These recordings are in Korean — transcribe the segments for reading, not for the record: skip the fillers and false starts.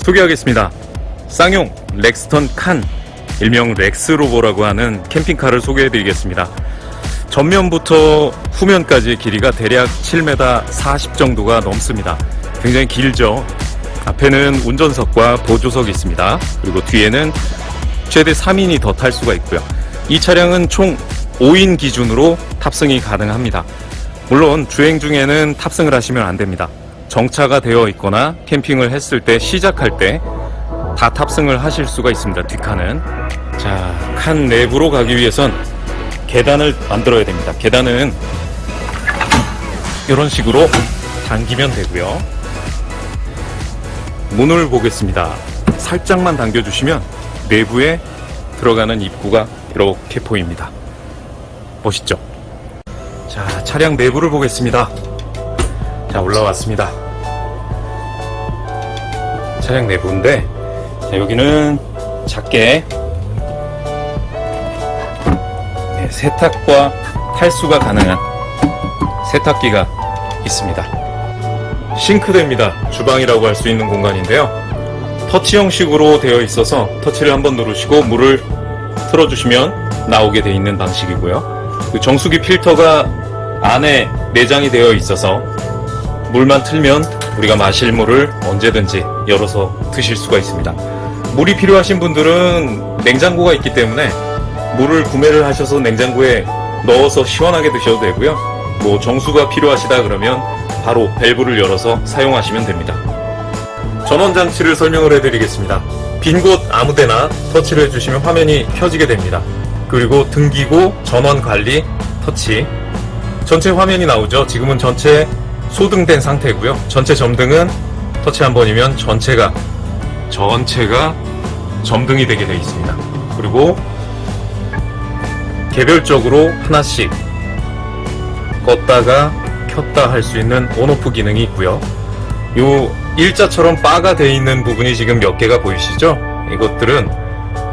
소개하겠습니다. 쌍용 렉스턴 칸, 일명 렉스로버라고 하는 캠핑카를 소개해드리겠습니다. 전면부터 후면까지의 길이가 대략 7m 40 정도가 넘습니다. 굉장히 길죠. 앞에는 운전석과 보조석이 있습니다. 그리고 뒤에는 최대 3인이 더 탈 수가 있고요. 이 차량은 총 5인 기준으로 탑승이 가능합니다. 물론 주행 중에는 탑승을 하시면 안 됩니다. 정차가 되어 있거나 캠핑을 했을 때, 시작할 때 다 탑승을 하실 수가 있습니다. 뒷칸은. 자, 칸 내부로 가기 위해선 계단을 만들어야 됩니다. 계단은 이런 식으로 당기면 되고요. 문을 보겠습니다. 살짝만 당겨주시면 내부에 들어가는 입구가 이렇게 보입니다. 멋있죠? 자, 차량 내부를 보겠습니다. 자, 올라왔습니다. 차량 내부인데, 자, 여기는 작게 세탁과 탈수가 가능한 세탁기가 있습니다. 싱크대입니다. 주방이라고 할 수 있는 공간인데요. 터치 형식으로 되어 있어서 터치를 한번 누르시고 물을 틀어주시면 나오게 되어 있는 방식이고요. 그 정수기 필터가 안에 내장이 되어 있어서 물만 틀면 우리가 마실 물을 언제든지 열어서 드실 수가 있습니다. 물이 필요하신 분들은 냉장고가 있기 때문에 물을 구매를 하셔서 냉장고에 넣어서 시원하게 드셔도 되고요. 뭐 정수가 필요하시다 그러면 바로 밸브를 열어서 사용하시면 됩니다. 전원 장치를 설명을 해드리겠습니다. 빈 곳 아무데나 터치를 해주시면 화면이 켜지게 됩니다. 그리고 등기고 전원 관리 터치, 전체 화면이 나오죠. 지금은 전체 소등된 상태고요. 전체 점등은 터치 한 번이면 전체가 점등이 되게 되어 있습니다. 그리고 개별적으로 하나씩 껐다가 켰다 할 수 있는 온오프 기능이 있고요. 요 일자처럼 바가 되어 있는 부분이 지금 몇 개가 보이시죠? 이것들은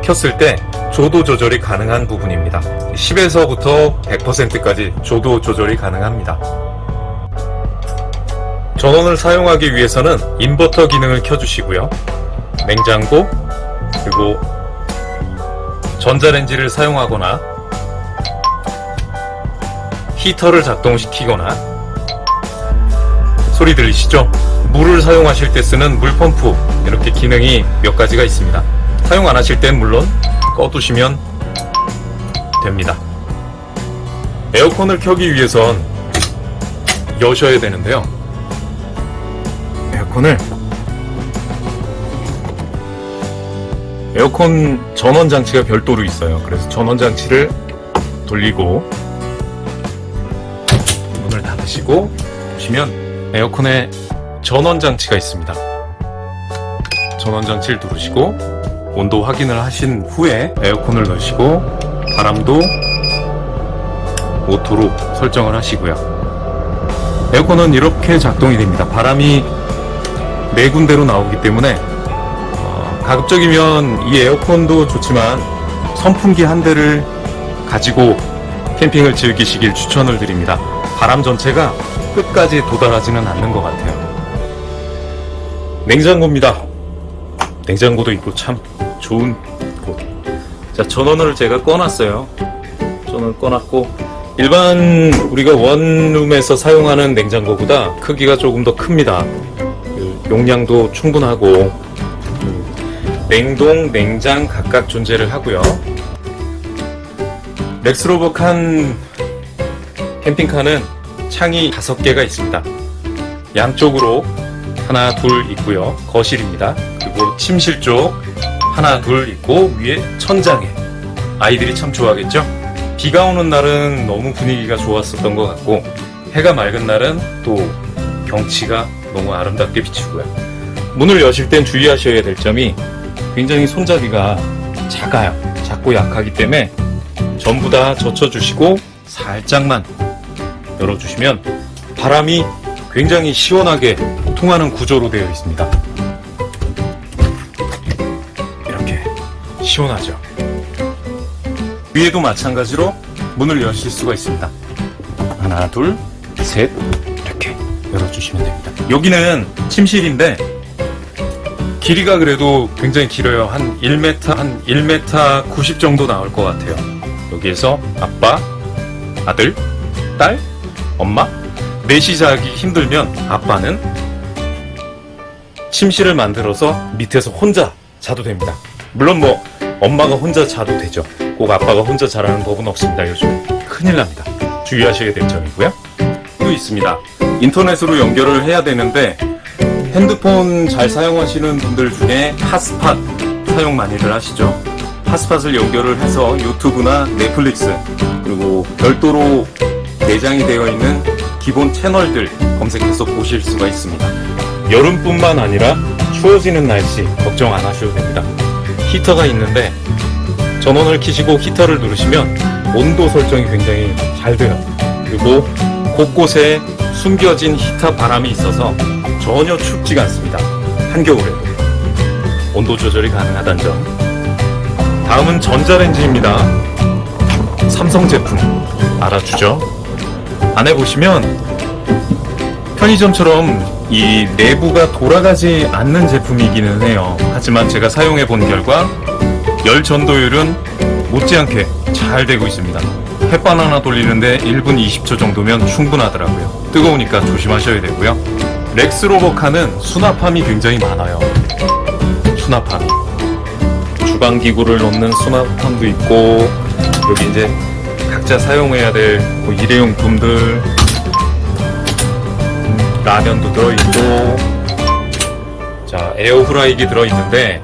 켰을 때 조도 조절이 가능한 부분입니다. 10에서부터 100%까지 조도 조절이 가능합니다. 전원을 사용하기 위해서는 인버터 기능을 켜주시고요. 냉장고, 그리고 전자레인지를 사용하거나 히터를 작동시키거나, 소리 들리시죠? 물을 사용하실 때 쓰는 물펌프, 이렇게 기능이 몇 가지가 있습니다. 사용 안 하실 땐 물론 꺼두시면 됩니다. 에어컨을 켜기 위해선 여셔야 되는데요. 에어컨 전원 장치가 별도로 있어요. 그래서 전원 장치를 돌리고 문을 닫으시고 보시면 에어컨에 전원 장치가 있습니다. 전원 장치를 누르시고 온도 확인을 하신 후에 에어컨을 넣으시고 바람도 오토로 설정을 하시고요. 에어컨은 이렇게 작동이 됩니다. 바람이 네 군데로 나오기 때문에 가급적이면 이 에어컨도 좋지만 선풍기 한 대를 가지고 캠핑을 즐기시길 추천을 드립니다. 바람 전체가 끝까지 도달하지는 않는 것 같아요. 냉장고입니다. 냉장고도 있고 참 좋은 곳. 자, 전원을 제가 꺼놨어요. 전원을 꺼놨고, 일반 우리가 원룸에서 사용하는 냉장고보다 크기가 조금 더 큽니다. 용량도 충분하고 냉동, 냉장 각각 존재를 하고요. 렉스로버 칸 캠핑카는 창이 5개가 있습니다. 양쪽으로 하나, 둘 있고요. 거실입니다. 그리고 침실 쪽 하나, 둘 있고, 위에 천장에. 아이들이 참 좋아하겠죠? 비가 오는 날은 너무 분위기가 좋았었던 것 같고, 해가 맑은 날은 또 경치가 너무 아름답게 비추고요. 문을 여실 땐 주의하셔야 될 점이 굉장히 손잡이가 작아요. 작고 약하기 때문에 전부 다 젖혀주시고 살짝만 열어주시면 바람이 굉장히 시원하게 통하는 구조로 되어 있습니다. 이렇게 시원하죠. 위에도 마찬가지로 문을 여실 수가 있습니다. 하나, 둘, 셋, 이렇게 열어주시면 됩니다. 여기는 침실인데 길이가 그래도 굉장히 길어요. 한 1m 90 정도 나올 것 같아요. 여기에서 아빠, 아들, 딸, 엄마, 넷이 자기 힘들면 아빠는 침실을 만들어서 밑에서 혼자 자도 됩니다. 물론 뭐 엄마가 혼자 자도 되죠. 꼭 아빠가 혼자 자라는 법은 없습니다. 요즘 큰일 납니다. 주의하셔야 될 점이고요. 또 있습니다. 인터넷으로 연결을 해야 되는데 핸드폰 잘 사용하시는 분들 중에 핫스팟 사용 많이들 하시죠. 핫스팟을 연결을 해서 유튜브나 넷플릭스 그리고 별도로 내장이 되어 있는 기본 채널들 검색해서 보실 수가 있습니다. 여름뿐만 아니라 추워지는 날씨 걱정 안 하셔도 됩니다. 히터가 있는데 전원을 켜시고 히터를 누르시면 온도 설정이 굉장히 잘 돼요. 그리고 곳곳에 숨겨진 히터 바람이 있어서 전혀 춥지가 않습니다. 한겨울에도 온도 조절이 가능하다는 점. 다음은 전자레인지입니다. 삼성 제품 알아주죠? 안에 보시면 편의점처럼 이 내부가 돌아가지 않는 제품이기는 해요. 하지만 제가 사용해 본 결과 열 전도율은 못지않게 잘 되고 있습니다. 햇반 하나 돌리는데 1분 20초 정도면 충분하더라고요. 뜨거우니까 조심하셔야 되고요. 렉스로버카는 수납함이 굉장히 많아요. 수납함이 주방기구를 넣는 수납함도 있고, 여기 이제 각자 사용해야 될 뭐 일회용품들, 라면도 들어있고, 자, 에어프라이기 들어있는데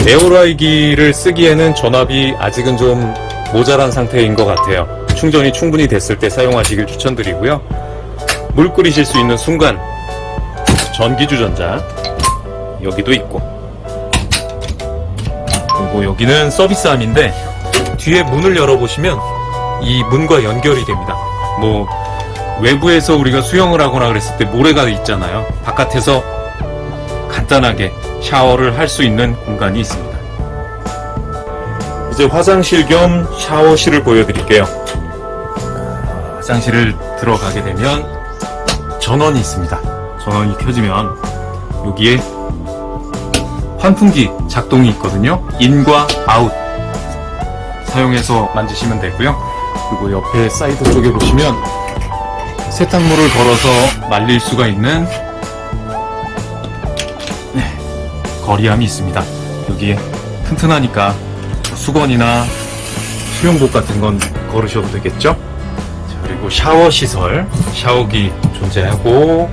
에어프라이기를 쓰기에는 전압이 아직은 좀 모자란 상태인 것 같아요. 충전이 충분히 됐을 때 사용하시길 추천드리고요. 물 끓이실 수 있는 순간 전기주전자 여기도 있고, 그리고 여기는 서비스함인데 뒤에 문을 열어보시면 이 문과 연결이 됩니다. 뭐 외부에서 우리가 수영을 하거나 그랬을 때 모래가 있잖아요. 바깥에서 간단하게 샤워를 할 수 있는 공간이 있습니다. 이제 화장실 겸 샤워실을 보여드릴게요. 화장실을 들어가게 되면 전원이 있습니다. 전원이 켜지면 여기에 환풍기 작동이 있거든요. 인과 아웃 사용해서 만지시면 되고요. 그리고 옆에 사이드 쪽에 보시면 세탁물을 걸어서 말릴 수가 있는 거리함이 있습니다. 여기에 튼튼하니까 수건이나 수영복 같은 건 걸으셔도 되겠죠? 자, 그리고 샤워 시설, 샤워기 존재하고,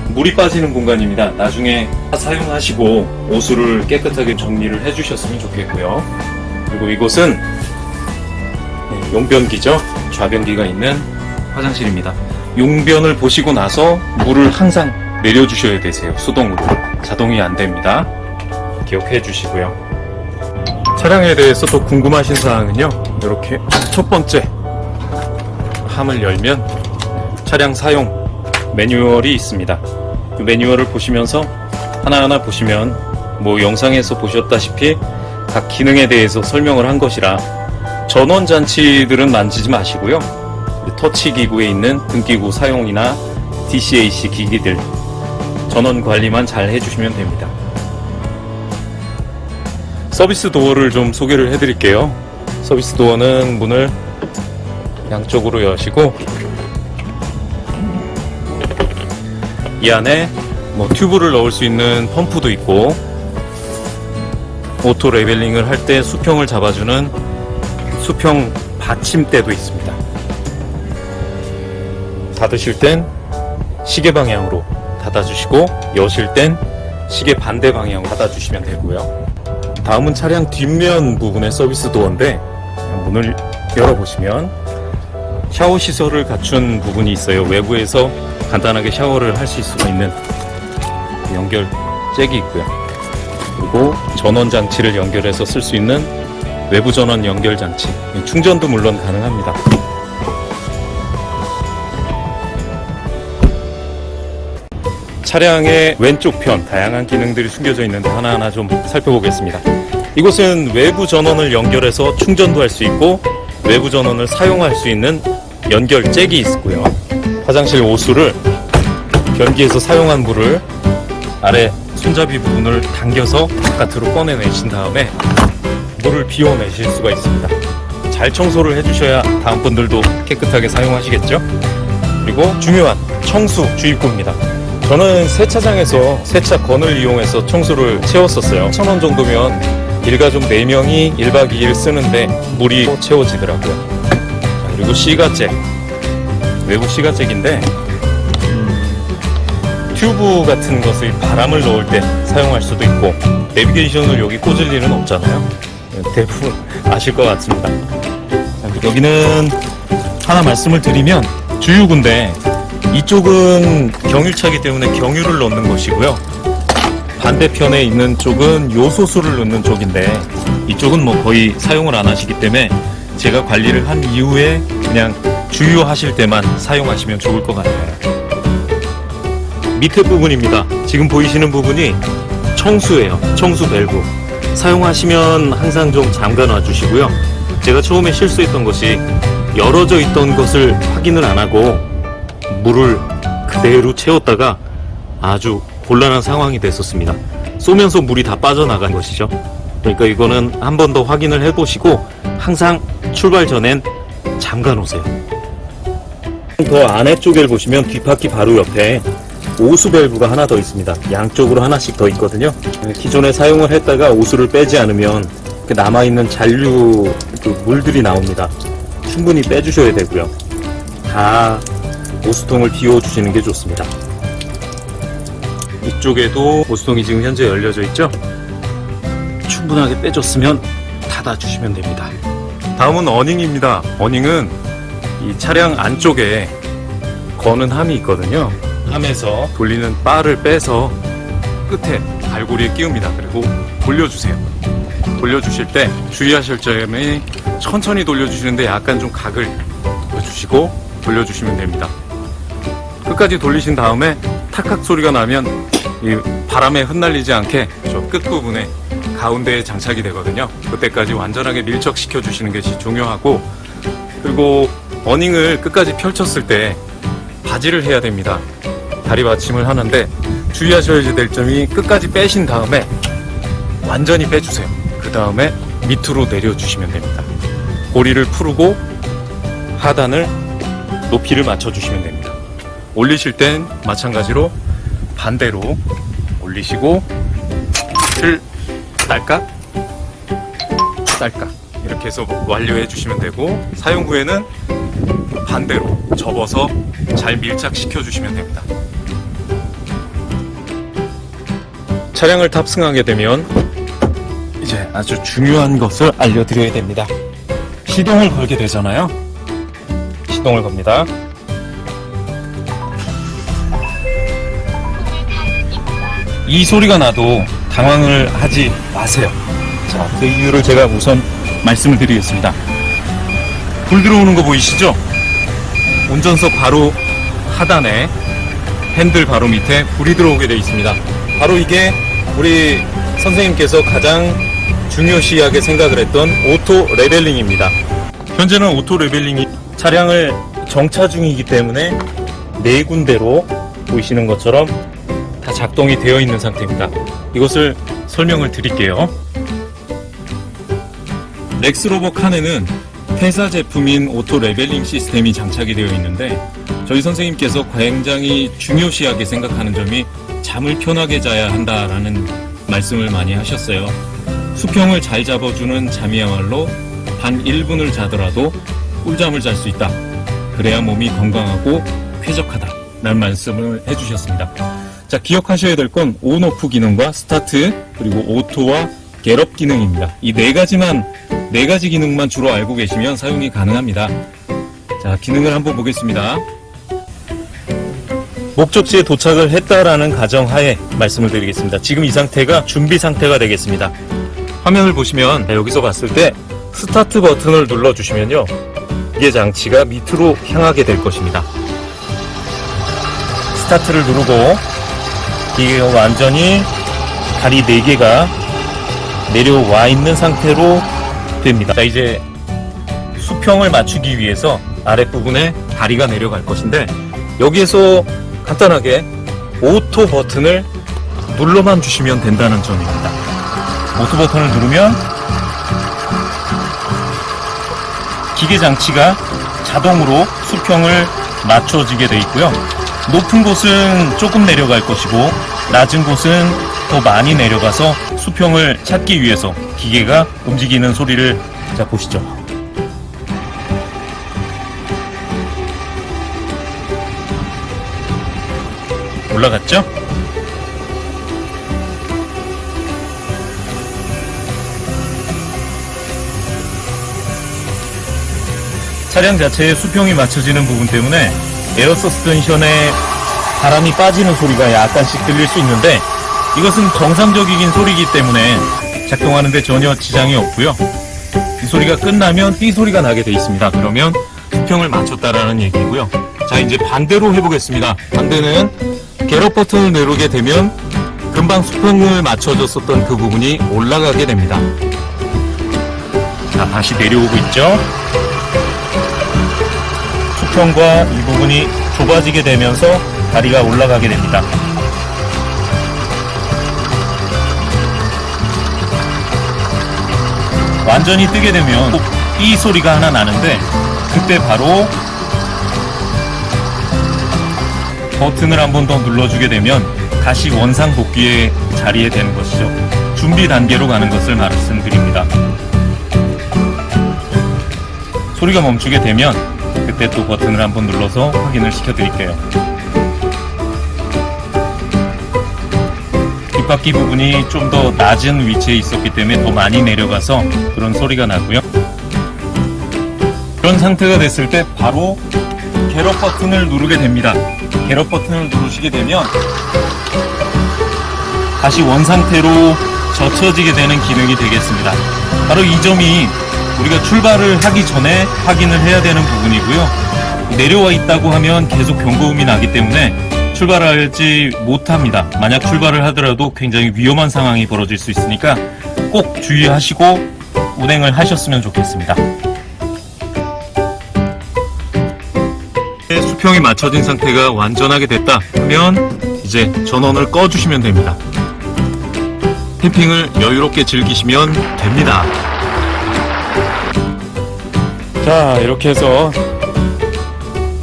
물이 빠지는 공간입니다. 나중에 사용하시고 옷을 깨끗하게 정리를 해주셨으면 좋겠고요. 그리고 이곳은 용변기죠. 좌변기가 있는 화장실입니다. 용변을 보시고 나서 물을 항상 내려주셔야 되세요. 수동으로. 자동이 안 됩니다. 기억해 주시고요. 차량에 대해서 또 궁금하신 사항은요, 이렇게 첫 번째 함을 열면 차량 사용 매뉴얼이 있습니다. 그 매뉴얼을 보시면서 하나하나 보시면 뭐 영상에서 보셨다시피 각 기능에 대해서 설명을 한 것이라 전원 장치들은 만지지 마시고요. 터치 기구에 있는 등기구 사용이나 DCAC 기기들 전원 관리만 잘 해주시면 됩니다. 서비스 도어를 좀 소개를 해드릴게요. 서비스 도어는 문을 양쪽으로 여시고 이 안에 뭐 튜브를 넣을 수 있는 펌프도 있고, 오토 레벨링을 할 때 수평을 잡아주는 수평 받침대도 있습니다. 닫으실 땐 시계 방향으로 닫아주시고 여실 땐 시계 반대 방향으로 닫아주시면 되고요. 다음은 차량 뒷면 부분의 서비스 도어인데, 문을 열어보시면 샤워 시설을 갖춘 부분이 있어요. 외부에서 간단하게 샤워를 하실 수가 있는 연결 잭이 있고요. 그리고 전원 장치를 연결해서 쓸 수 있는 외부 전원 연결 장치, 충전도 물론 가능합니다. 차량의 왼쪽 편 다양한 기능들이 숨겨져 있는데 하나하나 좀 살펴보겠습니다. 이곳은 외부 전원을 연결해서 충전도 할 수 있고 외부 전원을 사용할 수 있는 연결 잭이 있고요. 화장실 오수를 변기에서 사용한 물을 아래 손잡이 부분을 당겨서 바깥으로 꺼내내신 다음에 물을 비워내실 수가 있습니다. 잘 청소를 해주셔야 다음 분들도 깨끗하게 사용하시겠죠? 그리고 중요한 청수 주입구입니다. 저는 세차장에서 세차건을 이용해서 청소를 채웠었어요. 1,000원 정도면 일가족 4명이 1박 2일 쓰는데 물이 채워지더라고요. 자, 그리고 시가잭, 외부 시가잭인데 튜브 같은 것을 바람을 넣을 때 사용할 수도 있고, 내비게이션을 여기 꽂을 일은 없잖아요. 대부분 아실 것 같습니다. 자, 여기는 하나 말씀을 드리면 주유구인데, 이쪽은 경유차기 때문에 경유를 넣는 곳이고요, 반대편에 있는 쪽은 요소수를 넣는 쪽인데, 이쪽은 뭐 거의 사용을 안 하시기 때문에 제가 관리를 한 이후에 그냥 주유하실 때만 사용하시면 좋을 것 같아요. 밑에 부분입니다. 지금 보이시는 부분이 청수예요. 청수 밸브. 사용하시면 항상 좀 잠가 놔 주시고요. 제가 처음에 실수했던 것이 열어져 있던 것을 확인을 안 하고 물을 그대로 채웠다가 아주 곤란한 상황이 됐었습니다. 쏘면서 물이 다 빠져나간 것이죠. 그러니까 이거는 한 번 더 확인을 해보시고 항상 출발 전엔 잠가 놓으세요. 더 안에 쪽을 보시면 뒷바퀴 바로 옆에 오수 밸브가 하나 더 있습니다. 양쪽으로 하나씩 더 있거든요. 기존에 사용을 했다가 오수를 빼지 않으면 그 남아있는 잔류 그 물들이 나옵니다. 충분히 빼주셔야 되고요. 다 오수통을 비워주시는 게 좋습니다. 이쪽에도 오수통이 지금 현재 열려져 있죠? 충분하게 빼줬으면 닫아주시면 됩니다. 다음은 어닝입니다. 어닝은 이 차량 안쪽에 거는 함이 있거든요. 함에서 돌리는 바를 빼서 끝에 갈고리에 끼웁니다. 그리고 돌려주세요. 돌려주실 때 주의하실 점이 천천히 돌려주시는데 약간 좀 각을 주시고 돌려주시면 됩니다. 끝까지 돌리신 다음에 탁탁 소리가 나면 이 바람에 흩날리지 않게 저 끝부분에 가운데에 장착이 되거든요. 그때까지 완전하게 밀착시켜 주시는 것이 중요하고, 그리고 어닝을 끝까지 펼쳤을 때 바지를 해야 됩니다. 다리 받침을 하는데 주의하셔야 될 점이 끝까지 빼신 다음에 완전히 빼주세요. 그 다음에 밑으로 내려주시면 됩니다. 고리를 풀고 하단을 높이를 맞춰주시면 됩니다. 올리실 땐 마찬가지로 반대로 올리시고 틀 딸깍 딸깍 이렇게 해서 완료해 주시면 되고, 사용 후에는 반대로 접어서 잘 밀착시켜 주시면 됩니다. 차량을 탑승하게 되면 이제 아주 중요한 것을 알려드려야 됩니다. 시동을 걸게 되잖아요. 시동을 겁니다. 이 소리가 나도 당황을 하지 마세요. 자, 그 이유를 제가 우선 말씀을 드리겠습니다. 불 들어오는 거 보이시죠? 운전석 바로 하단에 핸들 바로 밑에 불이 들어오게 되어 있습니다. 바로 이게 우리 선생님께서 가장 중요시하게 생각을 했던 오토 레벨링입니다. 현재는 오토 레벨링이 차량을 정차 중이기 때문에 4군데로 보이시는 것처럼 다 작동이 되어 있는 상태입니다. 이것을 설명을 드릴게요. 렉스로버 칸에는 회사 제품인 오토 레벨링 시스템이 장착이 되어 있는데, 저희 선생님께서 굉장히 중요시하게 생각하는 점이 잠을 편하게 자야 한다라는 말씀을 많이 하셨어요. 수평을 잘 잡아주는 잠이야말로 단 1분을 자더라도 꿀잠을 잘 수 있다. 그래야 몸이 건강하고 쾌적하다 라는 말씀을 해주셨습니다. 자, 기억하셔야 될 건 온오프 기능과 스타트, 그리고 오토와 겟업 기능입니다. 이 4가지 기능만 주로 알고 계시면 사용이 가능합니다. 자, 기능을 한번 보겠습니다. 목적지에 도착을 했다라는 가정하에 말씀을 드리겠습니다. 지금 이 상태가 준비 상태가 되겠습니다. 화면을 보시면 여기서 봤을 때 스타트 버튼을 눌러주시면요, 기계 장치가 밑으로 향하게 될 것입니다. 스타트를 누르고 기계가 완전히 다리 4개가 내려와 있는 상태로 됩니다. 자, 이제 수평을 맞추기 위해서 아랫부분에 다리가 내려갈 것인데, 여기에서 간단하게 오토 버튼을 눌러만 주시면 된다는 점입니다. 오토 버튼을 누르면 기계 장치가 자동으로 수평을 맞춰지게 되어 있고요. 높은 곳은 조금 내려갈 것이고 낮은 곳은 더 많이 내려가서 수평을 찾기 위해서 기계가 움직이는 소리를 자 보시죠. 올라갔죠? 차량 자체의 수평이 맞춰지는 부분 때문에 에어 서스펜션에 바람이 빠지는 소리가 약간씩 들릴 수 있는데 이것은 정상적인 소리이기 때문에 작동하는데 전혀 지장이 없고요. 이 소리가 끝나면 삐 소리가 나게 돼 있습니다. 그러면 수평을 맞췄다라는 얘기고요. 자, 이제 반대로 해보겠습니다. 반대는 겟업 버튼을 누르게 되면 금방 수평을 맞춰줬었던 그 부분이 올라가게 됩니다. 자, 다시 내려오고 있죠. 수평과 이 부분이 좁아지게 되면서 다리가 올라가게 됩니다. 완전히 뜨게 되면 삐 소리가 하나 나는데 그때 바로 버튼을 한 번 더 눌러주게 되면 다시 원상 복귀의 자리에 되는 것이죠. 준비 단계로 가는 것을 말씀드립니다. 소리가 멈추게 되면 그때 또 버튼을 한번 눌러서 확인을 시켜드릴게요. 뒷바퀴 부분이 좀 더 낮은 위치에 있었기 때문에 더 많이 내려가서 그런 소리가 나고요. 이런 상태가 됐을 때 바로 겟업 버튼을 누르게 됩니다. 겟업 버튼을 누르시게 되면 다시 원상태로 젖혀지게 되는 기능이 되겠습니다. 바로 이 점이 우리가 출발을 하기 전에 확인을 해야 되는 부분이고요. 내려와 있다고 하면 계속 경고음이 나기 때문에 출발하지 못합니다. 만약 출발을 하더라도 굉장히 위험한 상황이 벌어질 수 있으니까 꼭 주의하시고 운행을 하셨으면 좋겠습니다. 수평이 맞춰진 상태가 완전하게 됐다 하면 이제 전원을 꺼주시면 됩니다. 캠핑을 여유롭게 즐기시면 됩니다. 자, 이렇게 해서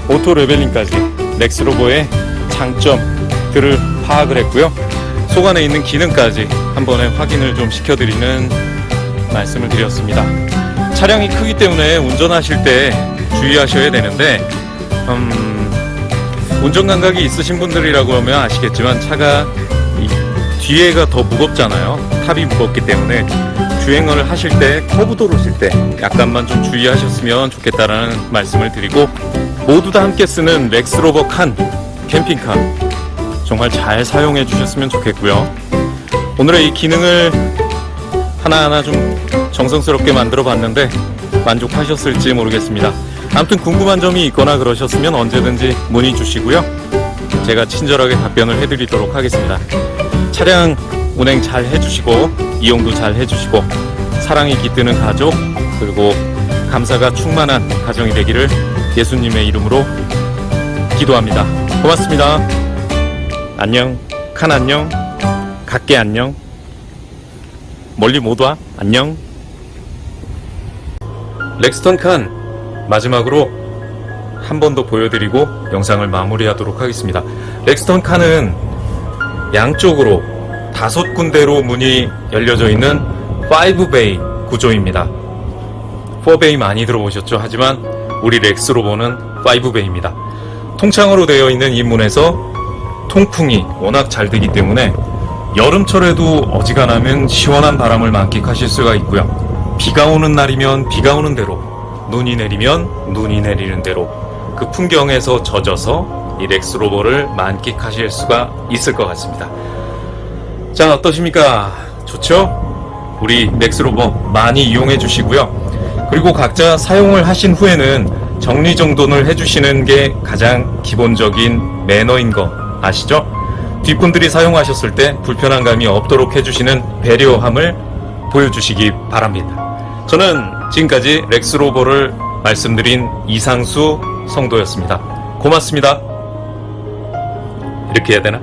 오토 레벨링까지 렉스로버의 장점들을 파악을 했고요. 속 안에 있는 기능까지 한 번에 확인을 좀 시켜드리는 말씀을 드렸습니다. 차량이 크기 때문에 운전하실 때 주의하셔야 되는데 운전 감각이 있으신 분들이라고 하면 아시겠지만 차가 뒤에가 더 무겁잖아요. 탑이 무겁기 때문에 주행을 하실 때 커브 도로실 때 약간만 좀 주의하셨으면 좋겠다라는 말씀을 드리고 모두 다 함께 쓰는 렉스로버 칸 캠핑카 정말 잘 사용해 주셨으면 좋겠고요. 오늘의 이 기능을 하나하나 좀 정성스럽게 만들어 봤는데 만족하셨을지 모르겠습니다. 아무튼 궁금한 점이 있거나 그러셨으면 언제든지 문의 주시고요. 제가 친절하게 답변을 해드리도록 하겠습니다. 차량 운행 잘 해주시고 이용도 잘 해주시고 사랑이 깃드는 가족 그리고 감사가 충만한 가정이 되기를 예수님의 이름으로 기도합니다. 고맙습니다. 안녕. 칸 안녕. 각계 안녕. 멀리 못 와. 안녕. 렉스턴 칸 마지막으로 한 번 더 보여드리고 영상을 마무리하도록 하겠습니다. 렉스턴 칸은 양쪽으로 5군데로 문이 열려져 있는 5베이 구조입니다. 4베이 많이 들어보셨죠? 하지만 우리 렉스로버는 5베이입니다. 통창으로 되어 있는 이 문에서 통풍이 워낙 잘 되기 때문에 여름철에도 어지간하면 시원한 바람을 만끽하실 수가 있고요. 비가 오는 날이면 비가 오는 대로, 눈이 내리면 눈이 내리는 대로 그 풍경에서 젖어서 이 렉스로버를 만끽하실 수가 있을 것 같습니다. 자, 어떠십니까? 좋죠? 우리 렉스로버 많이 이용해 주시고요. 그리고 각자 사용을 하신 후에는 정리정돈을 해주시는 게 가장 기본적인 매너인 거 아시죠? 뒷분들이 사용하셨을 때 불편한 감이 없도록 해주시는 배려함을 보여주시기 바랍니다. 저는 지금까지 렉스로버를 말씀드린 이상수 성도였습니다. 고맙습니다. 이렇게 해야 되나?